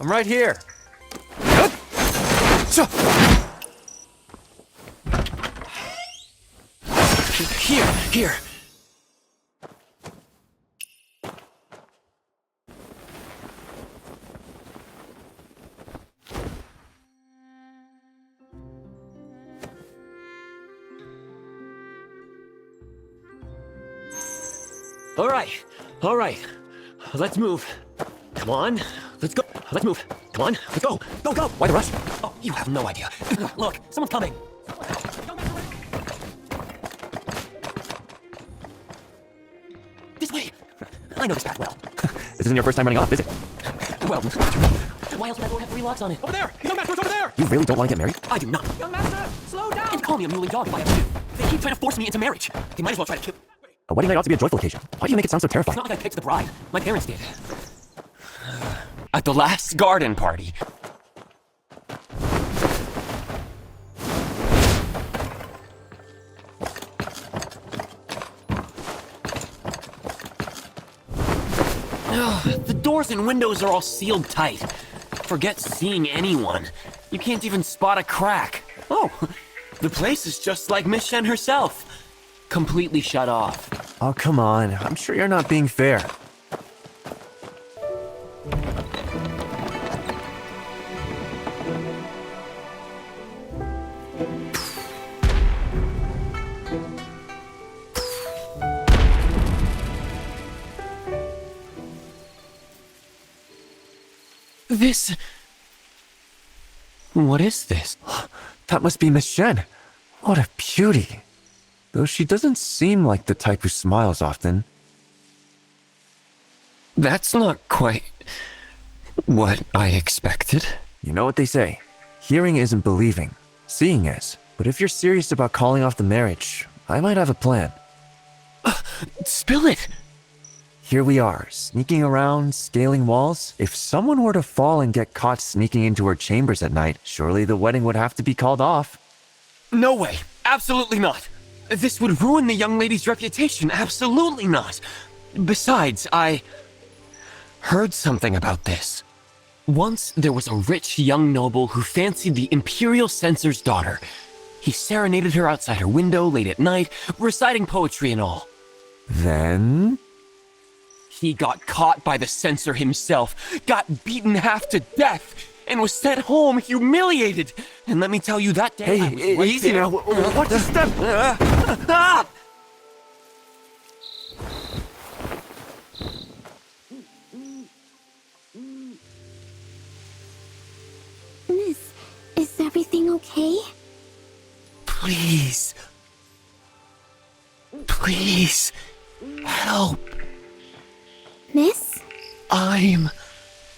I'm right here. Here. All right. Let's move. Come on, let's go. Let's move. Come on, let's go. Go. Why the rush? Oh, you have no idea. Look, someone's coming. This way. I know this path well. This isn't your first time running off, is it? Well, why else would that door have 3 locks on it? Over there! Young master, it's over there! You really don't want to get married? I do not. Young master, slow down! And call me a muley dog if I have to. They keep trying to force me into marriage. They might as well try to kill. A wedding night ought to be a joyful occasion. Why do you make it sound so It's terrifying? not like I picked the bride. My parents did. At the last garden party. The doors and windows are all sealed tight. Forget seeing anyone. You can't even spot a crack. Oh, the place is just like Miss Shen herself. Completely shut off. Oh, come on. I'm sure you're not being fair. This... What is this? That must be Miss Shen. What a beauty. Though she doesn't seem like the type who smiles often. That's not quite what I expected. You know what they say. Hearing isn't believing. Seeing is. But if you're serious about calling off the marriage, I might have a plan. Spill it! Here we are, sneaking around, scaling walls. If someone were to fall and get caught sneaking into her chambers at night, surely the wedding would have to be called off. No way. Absolutely not. This would ruin the young lady's reputation. Absolutely not. Besides, I heard something about this. Once there was a rich young noble who fancied the Imperial Censor's daughter. He serenaded her outside her window late at night, reciting poetry and all. Then... He got caught by the censor himself, got beaten half to death, and was sent home humiliated. And let me tell you, that day I was Hey, right easy there. now. Watch your step. Miss, is everything okay? Please. Please. Help. Miss? I'm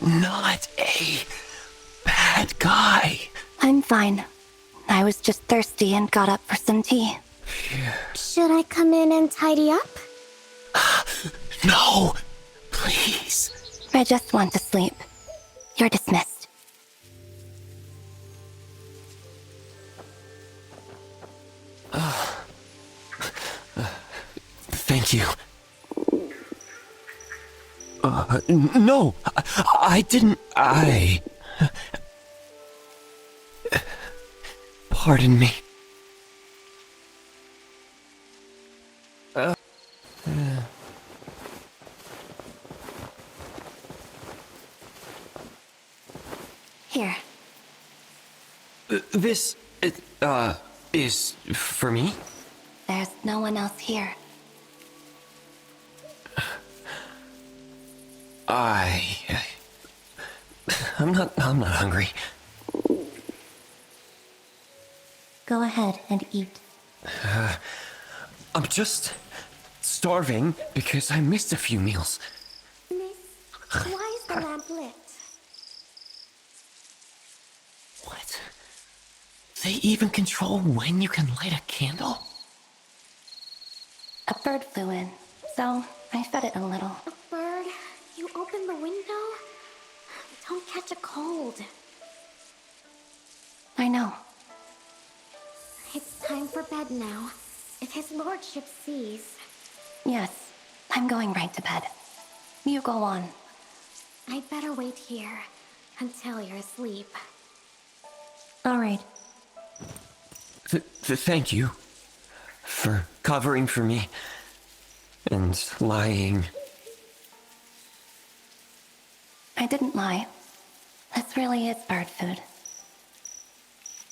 not a bad guy. I'm fine. I was just thirsty and got up for some tea. Should I come in and tidy up? No. Please. I just want to sleep. You're dismissed. Thank you. No, I didn't. Pardon me. Here. This, is for me? There's no one else here. I'm not hungry. Go ahead and eat. I'm just starving because I missed a few meals. Miss, why is the lamp lit? What? They even control when you can light a candle? A bird flew in, so I fed it a little. A bird? You opened the window? Don't catch a cold. I know. It's time for bed now. If his lordship sees... Yes, I'm going right to bed. You go on. I'd better wait here. until you're asleep. Alright. Thank you for covering for me and lying. I didn't lie. This really is bird food.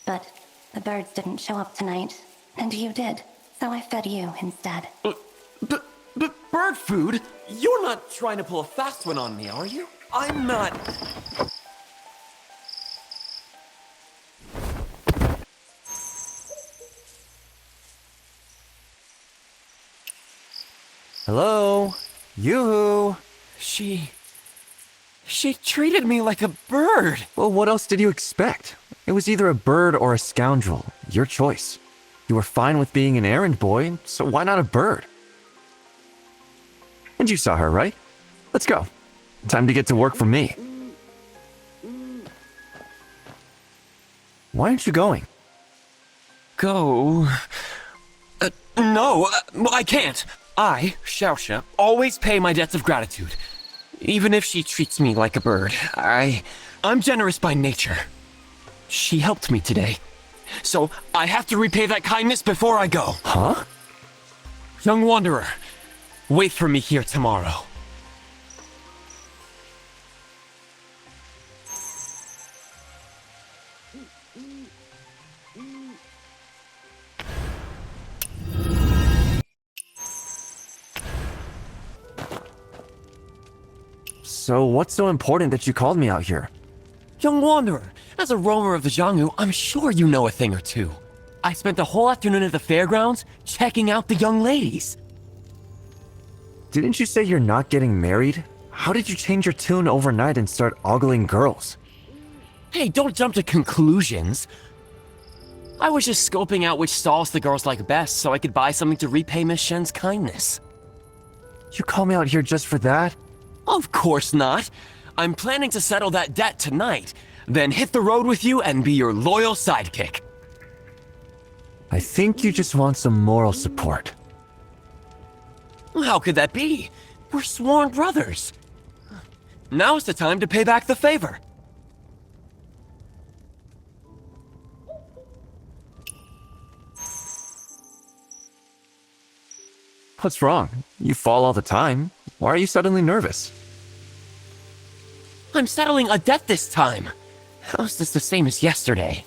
But the birds didn't show up tonight, and you did, so I fed you instead. But bird food? You're not trying to pull a fast one on me, are you? I'm not. Hello? Yoo-hoo! She treated me like a bird. Well, what else did you expect? It was either a bird or a scoundrel. Your choice. You were fine with being an errand boy, so why not a bird? And you saw her, right? Let's go. Time to get to work for me. Why aren't you going? Go? No, I can't. I, Xiaoxia, always pay my debts of gratitude. Even if she treats me like a bird, I'm generous by nature. She helped me today, so I have to repay that kindness before I go. Huh? Young wanderer, wait for me here tomorrow. So what's so important that you called me out here? Young wanderer, as a roamer of the Jianghu, I'm sure you know a thing or two. I spent the whole afternoon at the fairgrounds checking out the young ladies. Didn't you say you're not getting married? How did you change your tune overnight and start ogling girls? Hey, don't jump to conclusions. I was just scoping out which stalls the girls like best so I could buy something to repay Miss Shen's kindness. You call me out here just for that? Of course not. I'm planning to settle that debt tonight, then hit the road with you and be your loyal sidekick. I think you just want some moral support. How could that be? We're sworn brothers. Now's the time to pay back the favor. What's wrong? You fall all the time. Why are you suddenly nervous? I'm settling a debt this time. How's this the same as yesterday?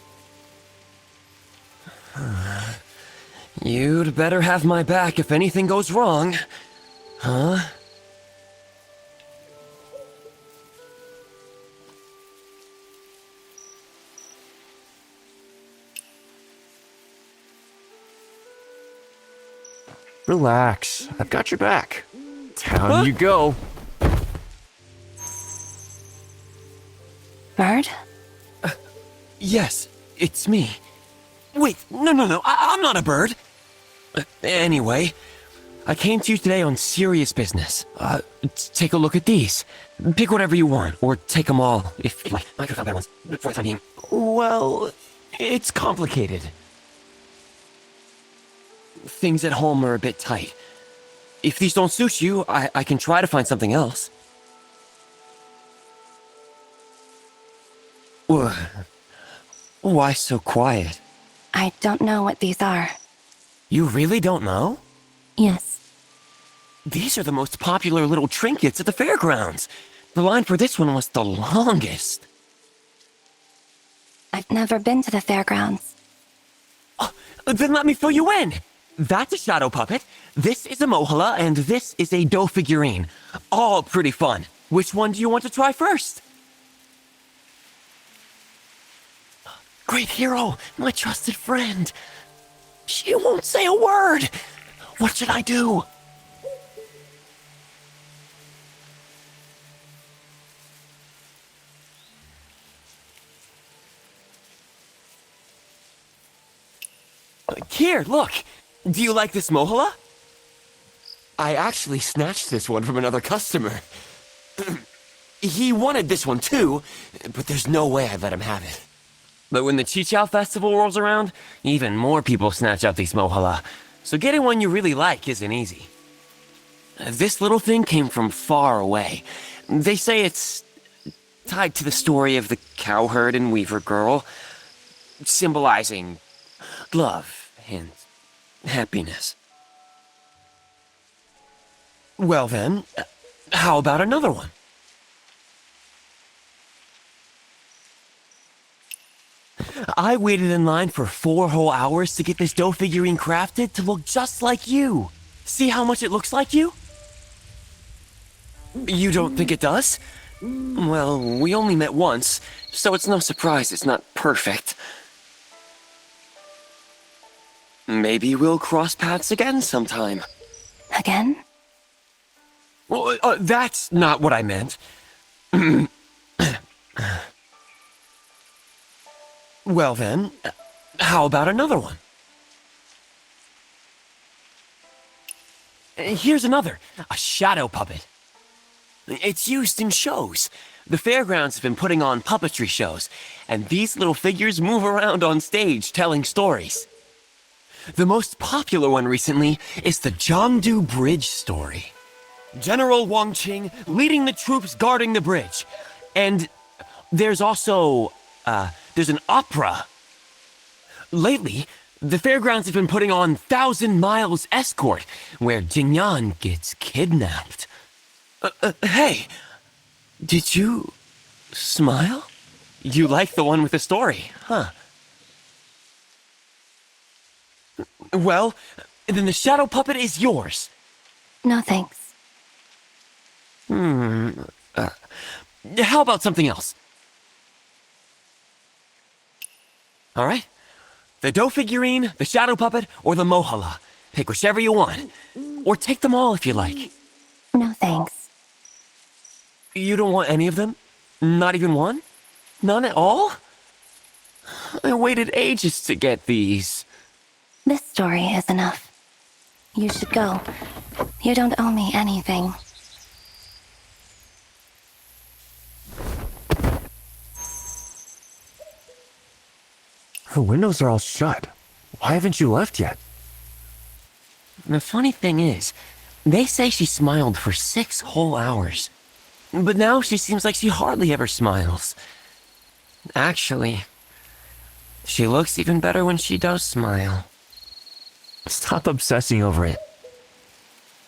You'd better have my back if anything goes wrong. Huh? Relax. I've got your back. Down you go. Bird? Yes, it's me. Wait, no, I'm not a bird. Anyway, I came to you today on serious business. Take a look at these. Pick whatever you want, or take them all, if you like. I could have better ones, for the time being. Well, it's complicated. Things at home are a bit tight. If these don't suit you, I can try to find something else. Why so quiet? I don't know what these are. You really don't know? Yes. These are the most popular little trinkets at the fairgrounds. The line for this one was the longest. I've never been to the fairgrounds. Then let me fill you in. That's a shadow puppet, this is a mohala, and this is a dough figurine. All pretty fun. Which one do you want to try first? Great hero, my trusted friend. She won't say a word. What should I do? Here, look. Do you like this mohala? I actually snatched this one from another customer. He wanted this one too, but there's no way I'd let him have it. But when the Chichao festival rolls around, even more people snatch out these mohala, so getting one you really like isn't easy. This little thing came from far away. They say it's tied to the story of the cowherd and weaver girl, symbolizing love and happiness. Well then, how about another one? I waited in line for 4 whole hours to get this dough figurine crafted to look just like you. See how much it looks like you? You don't think it does? Well, we only met once, so it's no surprise it's not perfect. Maybe we'll cross paths again sometime. Again? Well, that's not what I meant. Well then, how about another one? Here's another, a shadow puppet. It's used in shows. The fairgrounds have been putting on puppetry shows, and these little figures move around on stage telling stories. The most popular one recently is the Jiangdu Bridge story. General Wang Qing leading the troops guarding the bridge. And there's also, there's an opera. Lately, the fairgrounds have been putting on 1,000 Miles Escort, where Jingyan gets kidnapped. Hey, did you smile? You like the one with the story, huh? Well, then the shadow puppet is yours. No thanks. How about something else? All right. The dough figurine, the shadow puppet, or the mohala. Pick whichever you want. Or take them all if you like. No thanks. You don't want any of them? Not even one? None at all? I waited ages to get these. This story is enough. You should go. You don't owe me anything. Her windows are all shut. Why haven't you left yet? The funny thing is, they say she smiled for 6 whole hours. But now she seems like she hardly ever smiles. Actually, she looks even better when she does smile. Stop obsessing over it.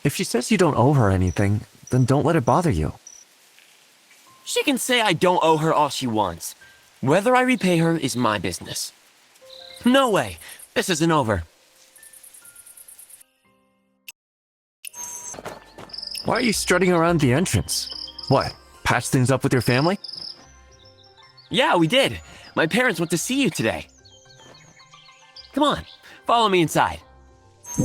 If she says you don't owe her anything, then don't let it bother you. She can say I don't owe her all she wants. Whether I repay her is my business. No way. This isn't over. Why are you strutting around the entrance? What, patch things up with your family? Yeah, we did. My parents went to see you today. Come on, follow me inside.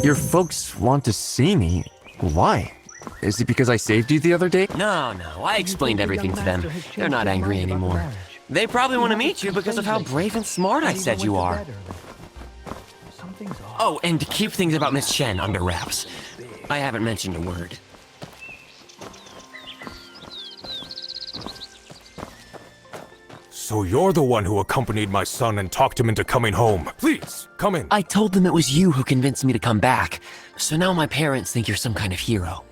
Your folks want to see me? Why? Is it because I saved you the other day? No, I explained everything to them. They're not angry anymore. They probably want to meet you because of how brave and smart I said you are. Oh, and to keep things about Miss Shen under wraps. I haven't mentioned a word. So you're the one who accompanied my son and talked him into coming home. Please, come in. I told them it was you who convinced me to come back, so now my parents think you're some kind of hero.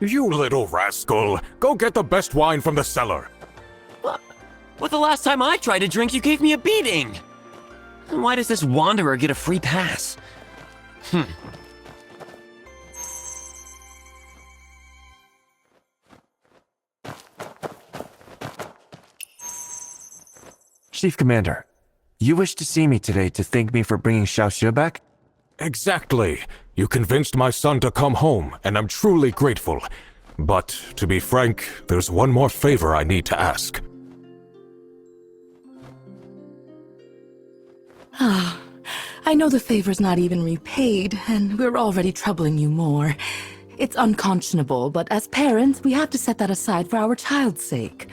You little rascal. Go get the best wine from the cellar. But the last time I tried to drink, you gave me a beating. And why does this wanderer get a free pass? Chief Commander, you wish to see me today to thank me for bringing Xiaoxue back? Exactly. You convinced my son to come home, and I'm truly grateful. But, to be frank, there's one more favor I need to ask. I know the favor's not even repaid, and we're already troubling you more. It's unconscionable, but as parents, we have to set that aside for our child's sake.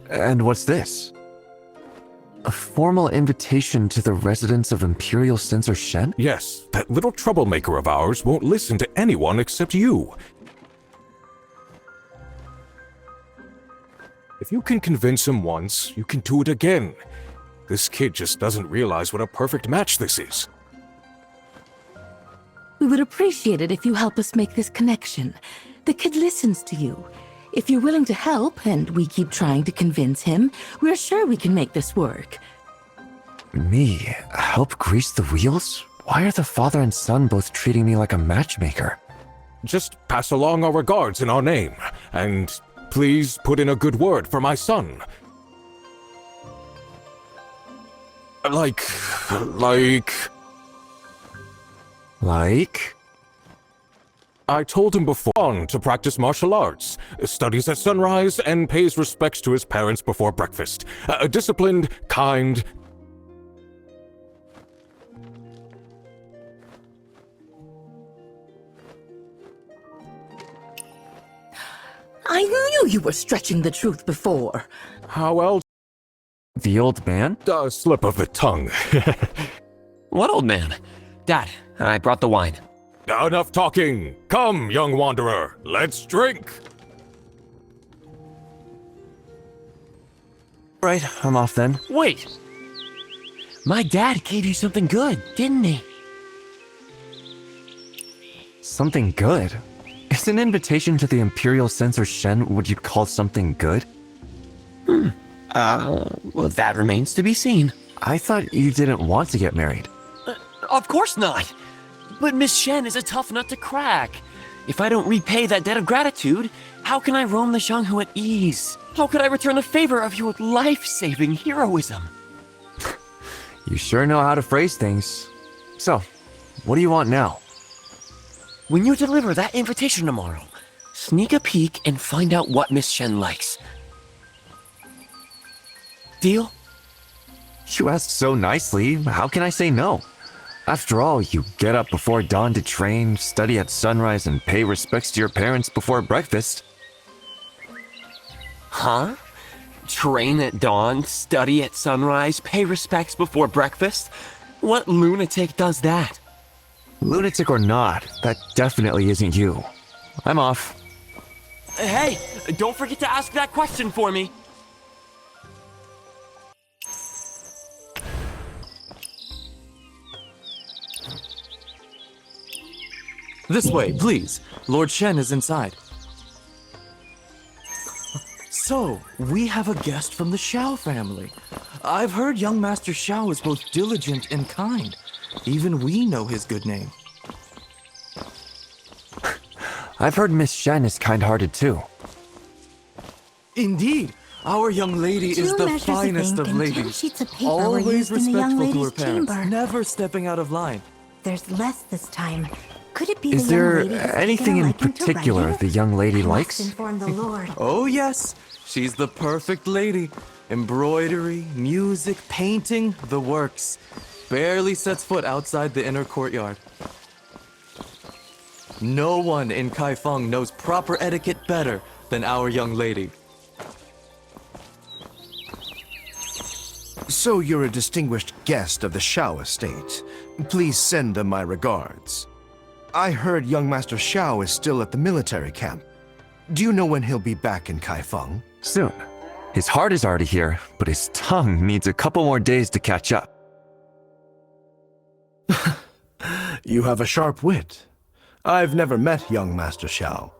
And what's this? A formal invitation to the residents of Imperial Censor Shen? Yes, that little troublemaker of ours won't listen to anyone except you. If you can convince him once, you can do it again. This kid just doesn't realize what a perfect match this is. We would appreciate it if you help us make this connection. The kid listens to you. If you're willing to help, and we keep trying to convince him, we're sure we can make this work. Me? Help grease the wheels? Why are the father and son both treating me like a matchmaker? Just pass along our regards in our name, and please put in a good word for my son. Like... Like? I told him before to practice martial arts, studies at sunrise, and pays respects to his parents before breakfast. Disciplined, kind... I knew you were stretching the truth before. How else? The old man? A slip of the tongue. What old man? Dad, I brought the wine. Enough talking! Come, young wanderer, let's drink! Right, I'm off then. Wait! My dad gave you something good, didn't he? Something good? Is an invitation to the Imperial Censor Shen what you'd call something good? Well, that remains to be seen. I thought you didn't want to get married. Of course not! But Miss Shen is a tough nut to crack. If I don't repay that debt of gratitude, how can I roam the Xianghu at ease? How could I return the favor of your life-saving heroism? You sure know how to phrase things. So, what do you want now? When you deliver that invitation tomorrow, sneak a peek and find out what Miss Shen likes. Deal? You ask so nicely, how can I say no? After all, you get up before dawn to train, study at sunrise, and pay respects to your parents before breakfast. Huh? Train at dawn, study at sunrise, pay respects before breakfast? What lunatic does that? Lunatic or not, that definitely isn't you. I'm off. Hey, don't forget to ask that question for me. This way, please. Lord Shen is inside. So, we have a guest from the Xiao family. I've heard young Master Xiao is both diligent and kind. Even we know his good name. I've heard Miss Shen is kind-hearted too. Indeed, our young lady is Two the measures finest of of ink and 10 ladies. sheets of paper were Always used in the young respectful to her lady's parents, chamber. never stepping out of line. There's less this time. Could it be Is the young there lady has taken anything a in liking to particular writing? the young lady I must likes? inform the Lord. Oh yes, she's the perfect lady. Embroidery, music, painting, the works. Barely sets foot outside the inner courtyard. No one in Kaifeng knows proper etiquette better than our young lady. So you're a distinguished guest of the Xiao estate. Please send them my regards. I heard young Master Xiao is still at the military camp. Do you know when he'll be back in Kaifeng? Soon. His heart is already here, but his tongue needs a couple more days to catch up. You have a sharp wit. I've never met young Master Xiao,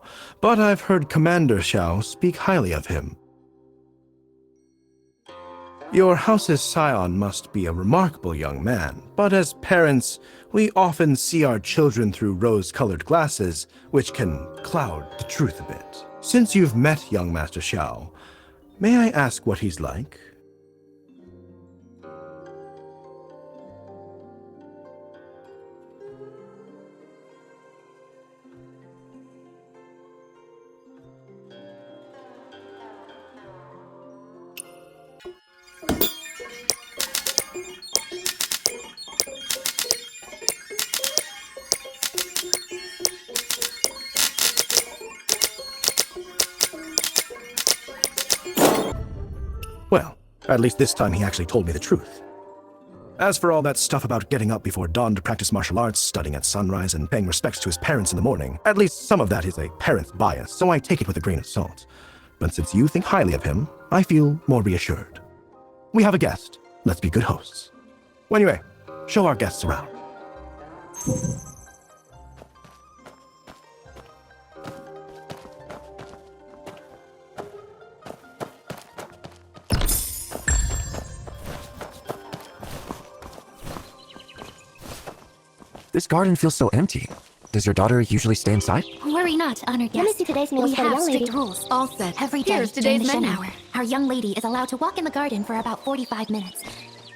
but I've heard Commander Xiao speak highly of him. Your house's scion must be a remarkable young man, but as parents, we often see our children through rose-colored glasses, which can cloud the truth a bit. Since you've met young Master Xiao, may I ask what he's like? Well, at least this time he actually told me the truth. As for all that stuff about getting up before dawn to practice martial arts, studying at sunrise, and paying respects to his parents in the morning, at least some of that is a parent's bias, so I take it with a grain of salt. But since you think highly of him, I feel more reassured. We have a guest. Let's be good hosts. Well, anyway, show our guests around. This garden feels so empty. Does your daughter usually stay inside? Worry not, honored guest. Let me see today's meals We for the have young lady. strict rules. All set. Every day Here's during today's the menu. Shen hour, our young lady is allowed to walk in the garden for about 45 minutes.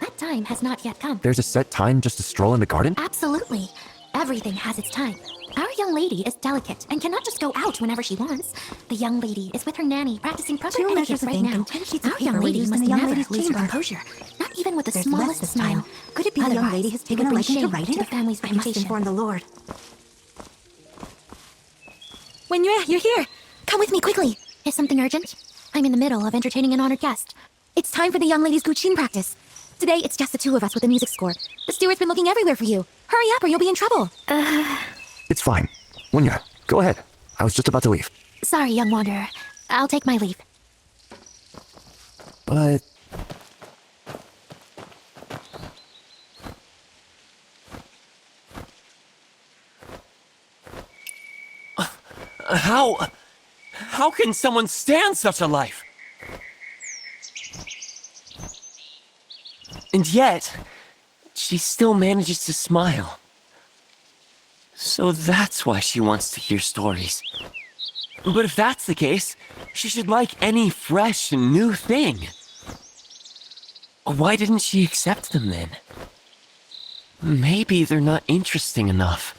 That time has not yet come. There's a set time just to stroll in the garden? Absolutely. Everything has its time. Our young lady is delicate and cannot just go out whenever she wants. The young lady is with her nanny practicing proper Two etiquette measures of right ink now. and 10 sheets of Our young paper were lady used in must the young never lady's lose her chamber. composure. Not even with the There's less smallest this smile. time. Could it be the young Otherwise, lady has it taken a would be liking to shame writing? to the family's I must reputation. inform the Lord. When you're here. Come with me quickly. Is something urgent? I'm in the middle of entertaining an honored guest. It's time for the young lady's Guqin practice. Today, it's just the two of us with the music score. The steward's been looking everywhere for you. Hurry up or you'll be in trouble. It's fine. Wunya, go ahead. I was just about to leave. Sorry, young wanderer. I'll take my leave. But... How can someone stand such a life? And yet, she still manages to smile. So that's why she wants to hear stories. But if that's the case, she should like any fresh and new thing. Why didn't she accept them then? Maybe they're not interesting enough.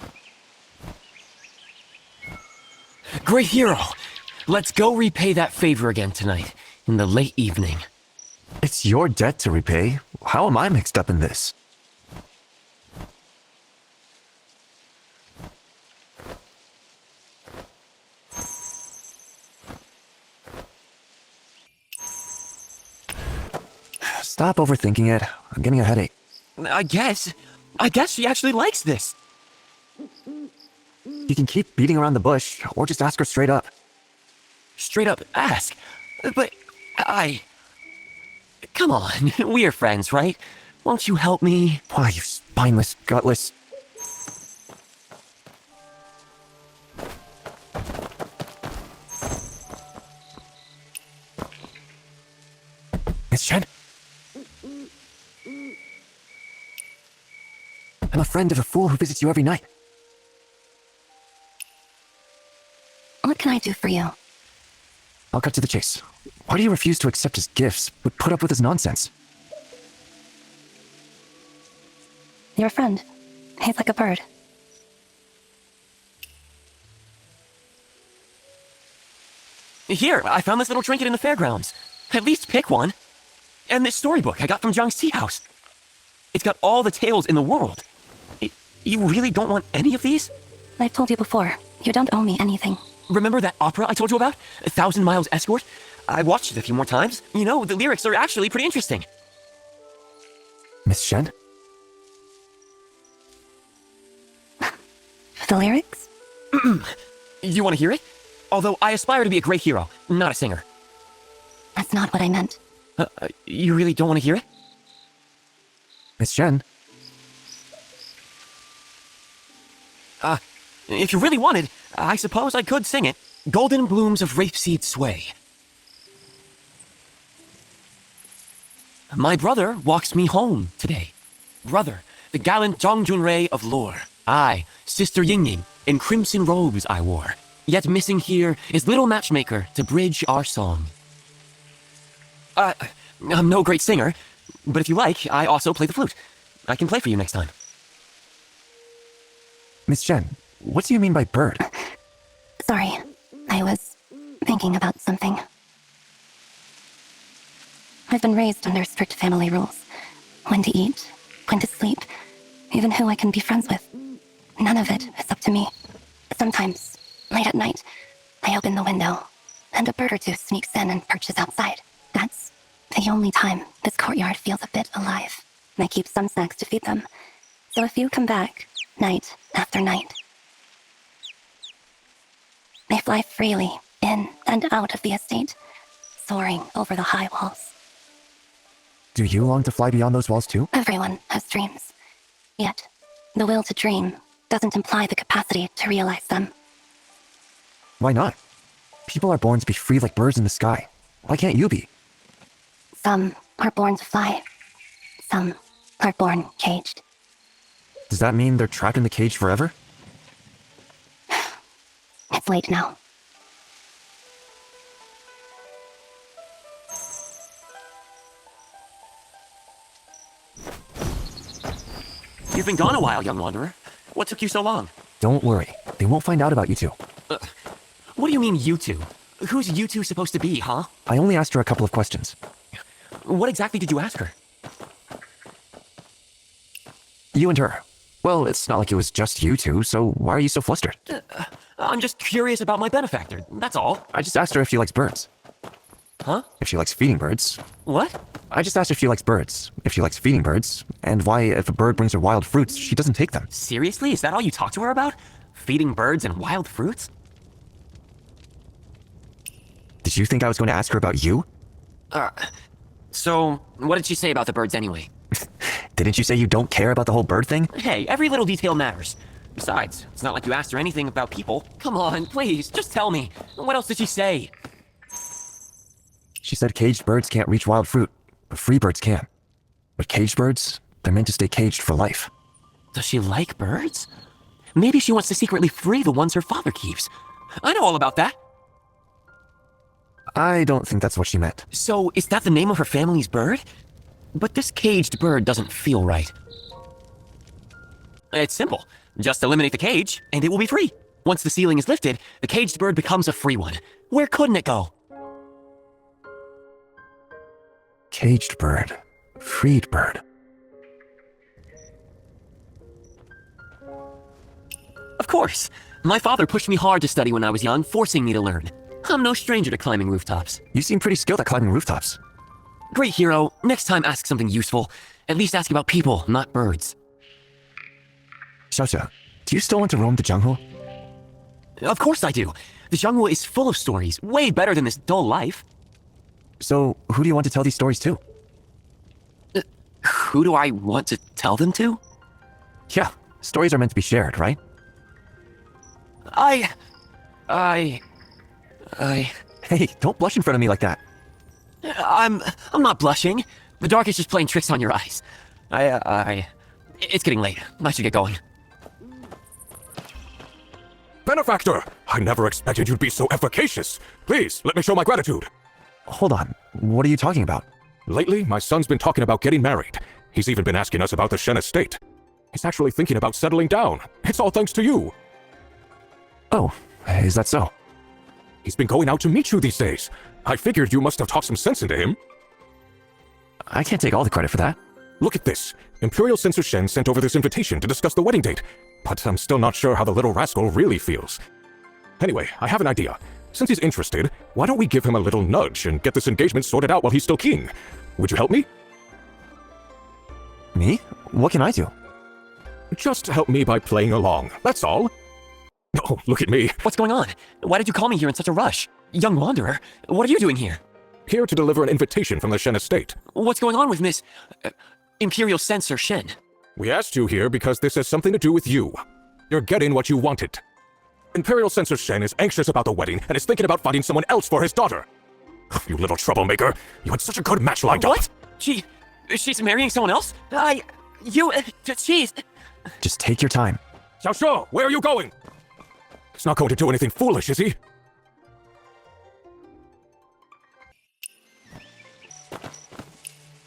Great hero! Let's go repay that favor again tonight, in the late evening. It's your debt to repay. How am I mixed up in this? Stop overthinking it. I'm getting a headache. I guess she actually likes this. You can keep beating around the bush, or just ask her straight up. Straight up ask. But come on, we're friends, right? Won't you help me? Why, you spineless, gutless... Miss Shen? I'm a friend of a fool who visits you every night. What can I do for you? I'll cut to the chase. Why do you refuse to accept his gifts, but put up with his nonsense? You're a friend. He's like a bird. Here, I found this little trinket in the fairgrounds. At least pick one. And this storybook I got from Zhang's tea house. It's got all the tales in the world. You really don't want any of these? I've told you before, you don't owe me anything. Remember that opera I told you about? 1,000 Miles Escort? I watched it a few more times. You know, the lyrics are actually pretty interesting. Miss Shen? The lyrics? You want to hear it? Although I aspire to be a great hero, not a singer. That's not what I meant. You really don't want to hear it? Miss Shen? If you really wanted, I suppose I could sing it. Golden blooms of rapeseed sway. My brother walks me home today. Brother, the gallant Zhang Junrei of lore. I, Sister Yingying, in crimson robes I wore. Yet missing here is little matchmaker to bridge our song. I'm no great singer, but if you like, I also play the flute. I can play for you next time. Miss Shen, what do you mean by bird? Sorry, I was thinking about something. I've been raised under strict family rules. When to eat, when to sleep, even who I can be friends with. None of it is up to me. Sometimes, late at night, I open the window, and a bird or two sneaks in and perches outside. That's the only time this courtyard feels a bit alive. I keep some snacks to feed them. So if you come back, night after night, they fly freely in and out of the estate, soaring over the high walls. Do you long to fly beyond those walls too? Everyone has dreams. Yet, the will to dream doesn't imply the capacity to realize them. Why not? People are born to be free like birds in the sky. Why can't you be? Some are born to fly. Some are born caged. Does that mean they're trapped in the cage forever? It's late now. You've been gone a while, young wanderer. What took you so long? Don't worry. They won't find out about you two. What do you mean, you two? Who's you two supposed to be, huh? I only asked her a couple of questions. What exactly did you ask her? You and her. Well, it's not like it was just you two, so why are you so flustered? I'm just curious about my benefactor, that's all. I just asked her if she likes birds. Huh? If she likes feeding birds. What? I just asked if she likes birds, if she likes feeding birds, and why, if a bird brings her wild fruits, she doesn't take them. Seriously? Is that all you talk to her about? Feeding birds and wild fruits? Did you think I was going to ask her about you? So, what did she say about the birds anyway? Didn't you say you don't care about the whole bird thing? Hey, every little detail matters. Besides, it's not like you asked her anything about people. Come on, please, just tell me. What else did she say? She said caged birds can't reach wild fruit, but free birds can. But caged birds, they're meant to stay caged for life. Does she like birds? Maybe she wants to secretly free the ones her father keeps. I know all about that. I don't think that's what she meant. So, is that the name of her family's bird? But this caged bird doesn't feel right. It's simple. Just eliminate the cage, and it will be free. Once the ceiling is lifted, the caged bird becomes a free one. Where couldn't it go? Caged bird. Freed bird. Of course. My father pushed me hard to study when I was young, forcing me to learn. I'm no stranger to climbing rooftops. You seem pretty skilled at climbing rooftops. Great hero, next time ask something useful. At least ask about people, not birds. Xiaoxia, do you still want to roam the jungle? Of course I do. The jungle is full of stories, way better than this dull life. So, who do you want to tell these stories to? Who do I want to tell them to? Yeah, stories are meant to be shared, right? Hey, don't blush in front of me like that. I'm not blushing. The dark is just playing tricks on your eyes. It's getting late. I should get going. Benefactor! I never expected you'd be so efficacious. Please, let me show my gratitude. Hold on, what are you talking about? Lately, my son's been talking about getting married. He's even been asking us about the Shen estate. He's actually thinking about settling down. It's all thanks to you. Oh, is that so? He's been going out to meet you these days. I figured you must have talked some sense into him. I can't take all the credit for that. Look at this. Imperial Censor Shen sent over this invitation to discuss the wedding date, but I'm still not sure how the little rascal really feels. Anyway, I have an idea. Since he's interested, why don't we give him a little nudge and get this engagement sorted out while he's still king? Would you help me? Me? What can I do? Just help me by playing along, that's all. Oh, look at me. What's going on? Why did you call me here in such a rush? Young wanderer, what are you doing here? Here to deliver an invitation from the Shen estate. What's going on with Miss... Imperial Censor Shen? We asked you here because this has something to do with you. You're getting what you wanted. Imperial Censor Shen is anxious about the wedding and is thinking about finding someone else for his daughter. You little troublemaker. You had such a good match lined up. What? She's marrying someone else? She's... Just take your time. Xiaoshuo, where are you going? He's not going to do anything foolish, is he?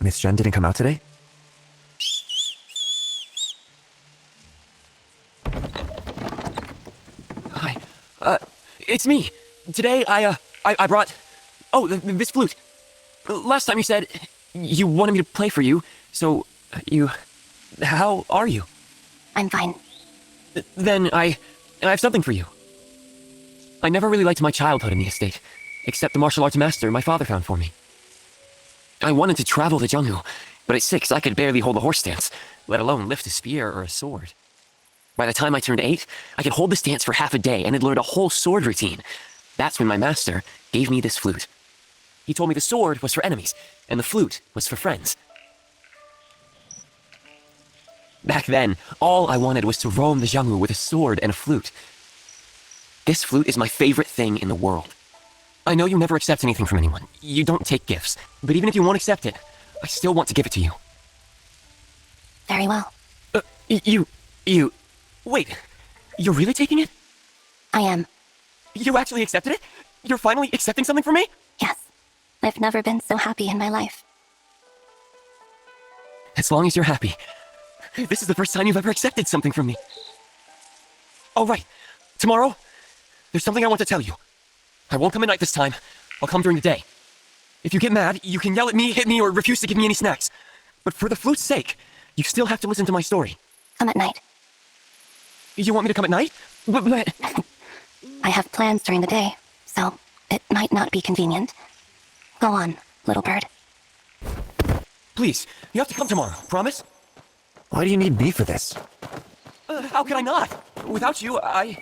Miss Shen didn't come out today? Hi. It's me. Today, I brought... Oh, this flute. Last time you said you wanted me to play for you, so you... How are you? I'm fine. Then I have something for you. I never really liked my childhood in the estate, except the martial arts master my father found for me. I wanted to travel the jungle, but at 6 I could barely hold a horse stance, let alone lift a spear or a sword. By the time I turned 8, I could hold the stance for half a day and had learned a whole sword routine. That's when my master gave me this flute. He told me the sword was for enemies, and the flute was for friends. Back then, all I wanted was to roam the Jiangwu with a sword and a flute. This flute is my favorite thing in the world. I know you never accept anything from anyone. You don't take gifts. But even if you won't accept it, I still want to give it to you. Very well. Wait. You're really taking it? I am. You actually accepted it? You're finally accepting something from me? Yes. I've never been so happy in my life. As long as you're happy. This is the first time you've ever accepted something from me. Oh, right. Tomorrow, there's something I want to tell you. I won't come at night this time. I'll come during the day. If you get mad, you can yell at me, hit me, or refuse to give me any snacks. But for the flute's sake, you still have to listen to my story. Come at night. You want me to come at night? But... I have plans during the day, so it might not be convenient. Go on, little bird. Please, you have to come tomorrow, promise? Why do you need me for this? How can I not? Without you, I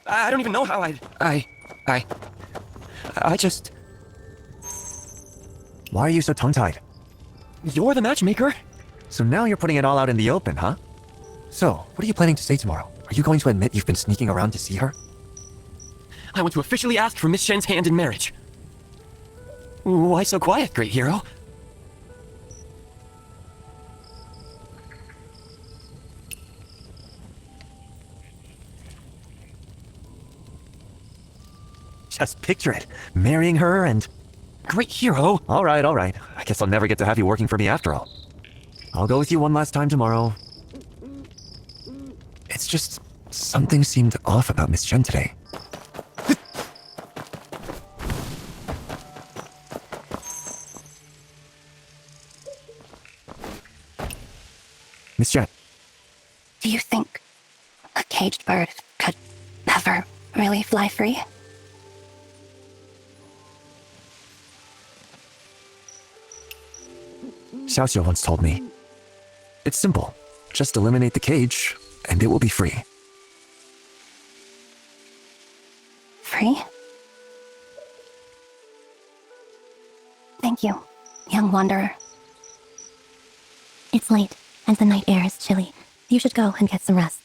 don't even know how I just... Why are you so tongue-tied? You're the matchmaker. So now you're putting it all out in the open, huh? So, what are you planning to say tomorrow? Are you going to admit you've been sneaking around to see her? I want to officially ask for Miss Shen's hand in marriage. Why so quiet, great hero? Just picture it. Marrying her and... Great hero? All right. I guess I'll never get to have you working for me after all. I'll go with you one last time tomorrow. It's just... something seemed off about Miss Chen today. Miss Chen. Do you think a caged bird could ever really fly free? Xiaoxiu once told me. It's simple. Just eliminate the cage, and it will be free. Free? Thank you, young wanderer. It's late, and the night air is chilly. You should go and get some rest.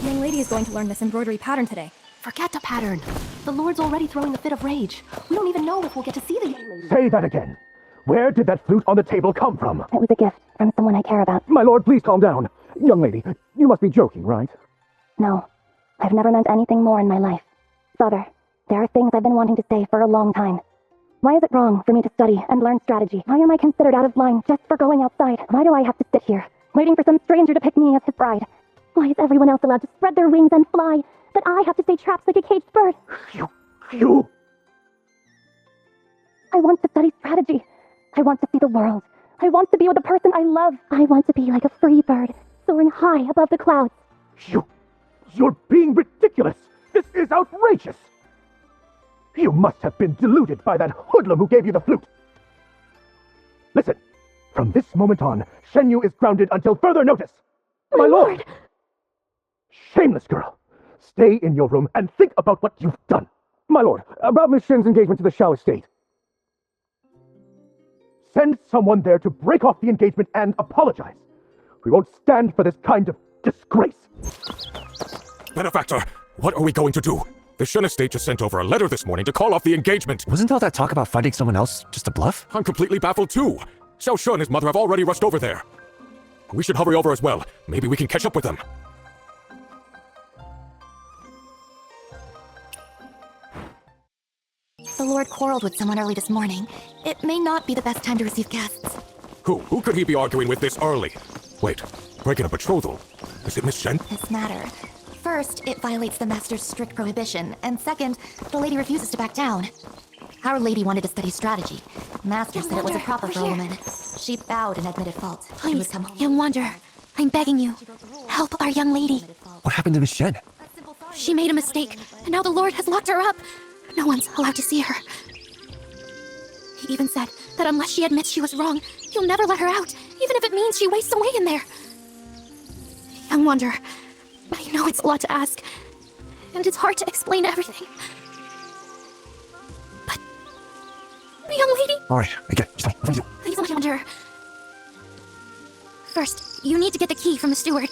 Young lady is going to learn this embroidery pattern today. Forget the pattern. The Lord's already throwing a fit of rage. We don't even know if we'll get to see the young lady. Say that again. Where did that flute on the table come from? It was a gift from someone I care about. My lord, please calm down. Young lady, you must be joking, right? No, I've never meant anything more in my life. Father, there are things I've been wanting to say for a long time. Why is it wrong for me to study and learn strategy? Why am I considered out of line just for going outside? Why do I have to sit here, waiting for some stranger to pick me as his bride? Why is everyone else allowed to spread their wings and fly, but I have to stay trapped like a caged bird? You... I want to study strategy. I want to see the world. I want to be with the person I love. I want to be like a free bird, soaring high above the clouds. You're being ridiculous. This is outrageous. You must have been deluded by that hoodlum who gave you the flute. Listen, from this moment on, Shenyu is grounded until further notice. My lord! Shameless girl. Stay in your room and think about what you've done. My lord, about Miss Shen's engagement to the Shao estate. Send someone there to break off the engagement and apologize. We won't stand for this kind of disgrace. Benefactor, what are we going to do? The Shen estate just sent over a letter this morning to call off the engagement. Wasn't all that talk about finding someone else just a bluff? I'm completely baffled too. Xiao Shu and his mother have already rushed over there. We should hurry over as well. Maybe we can catch up with them. The Lord quarreled with someone early this morning. It may not be the best time to receive guests. Who could he be arguing with this early? Wait, breaking a betrothal? Is it Miss Shen? This matter. First, it violates the Master's strict prohibition, and second, the lady refuses to back down. Our lady wanted to study strategy. Master said it wasn't proper for a woman. She bowed and admitted fault. Please, young wanderer, I'm begging you. Help our young lady. What happened to Miss Shen? She made a mistake, and now the Lord has locked her up. No one's allowed to see her. He even said that unless she admits she was wrong, he'll never let her out, even if it means she wastes away in there. Young wanderer, I know it's a lot to ask, and it's hard to explain everything. But, young lady... Alright, I get it. Just like, what do you do? Please, wanderer. First, you need to get the key from the steward.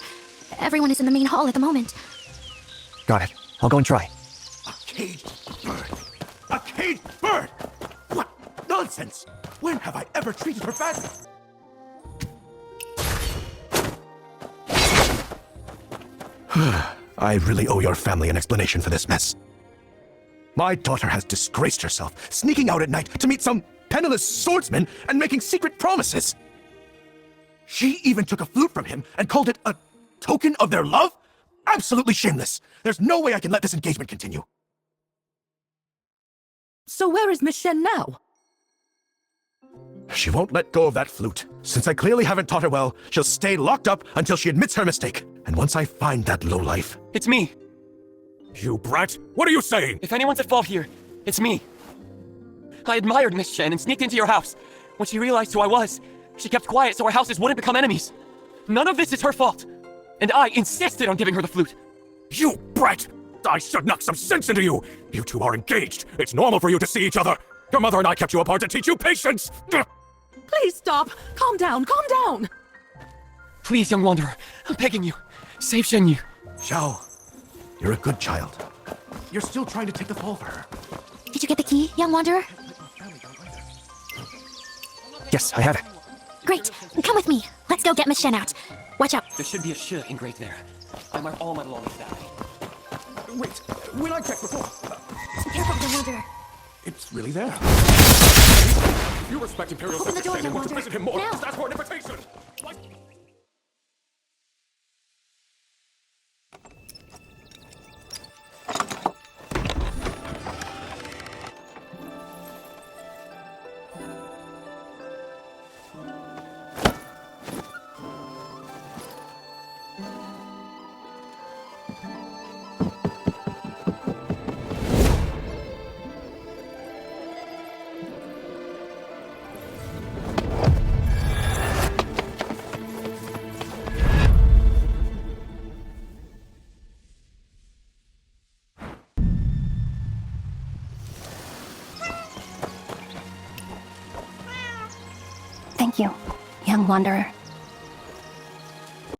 Everyone is in the main hall at the moment. Got it. I'll go and try. A caged bird! A caged bird! What nonsense! When have I ever treated her badly? I really owe your family an explanation for this mess. My daughter has disgraced herself, sneaking out at night to meet some penniless swordsman and making secret promises. She even took a flute from him and called it a token of their love? Absolutely shameless. There's no way I can let this engagement continue. So where is Miss Shen now? She won't let go of that flute. Since I clearly haven't taught her well, she'll stay locked up until she admits her mistake. And once I find that lowlife... It's me. You brat! What are you saying? If anyone's at fault here, it's me. I admired Miss Shen and sneaked into your house. When she realized who I was, she kept quiet so our houses wouldn't become enemies. None of this is her fault. And I insisted on giving her the flute. You brat! I should knock some sense into you! You two are engaged. It's normal for you to see each other. Your mother and I kept you apart to teach you patience! Please stop. Calm down, calm down. Please, young wanderer, I'm begging you. Save Shen Yu. Xiao, you're a good child. You're still trying to take the fall for her. Did you get the key, young wanderer? Yes, I have it. Great. Come with me. Let's go get Miss Shen out. Watch out. There should be a sh engraved there. I mark all my belongings that way. Wait, when I checked before, Careful, young wanderer. it's really there. If you respect Imperial Open the door, Sensei and young want to wanderer. visit him more, Now. just ask for an invitation! What? Thank you, young wanderer.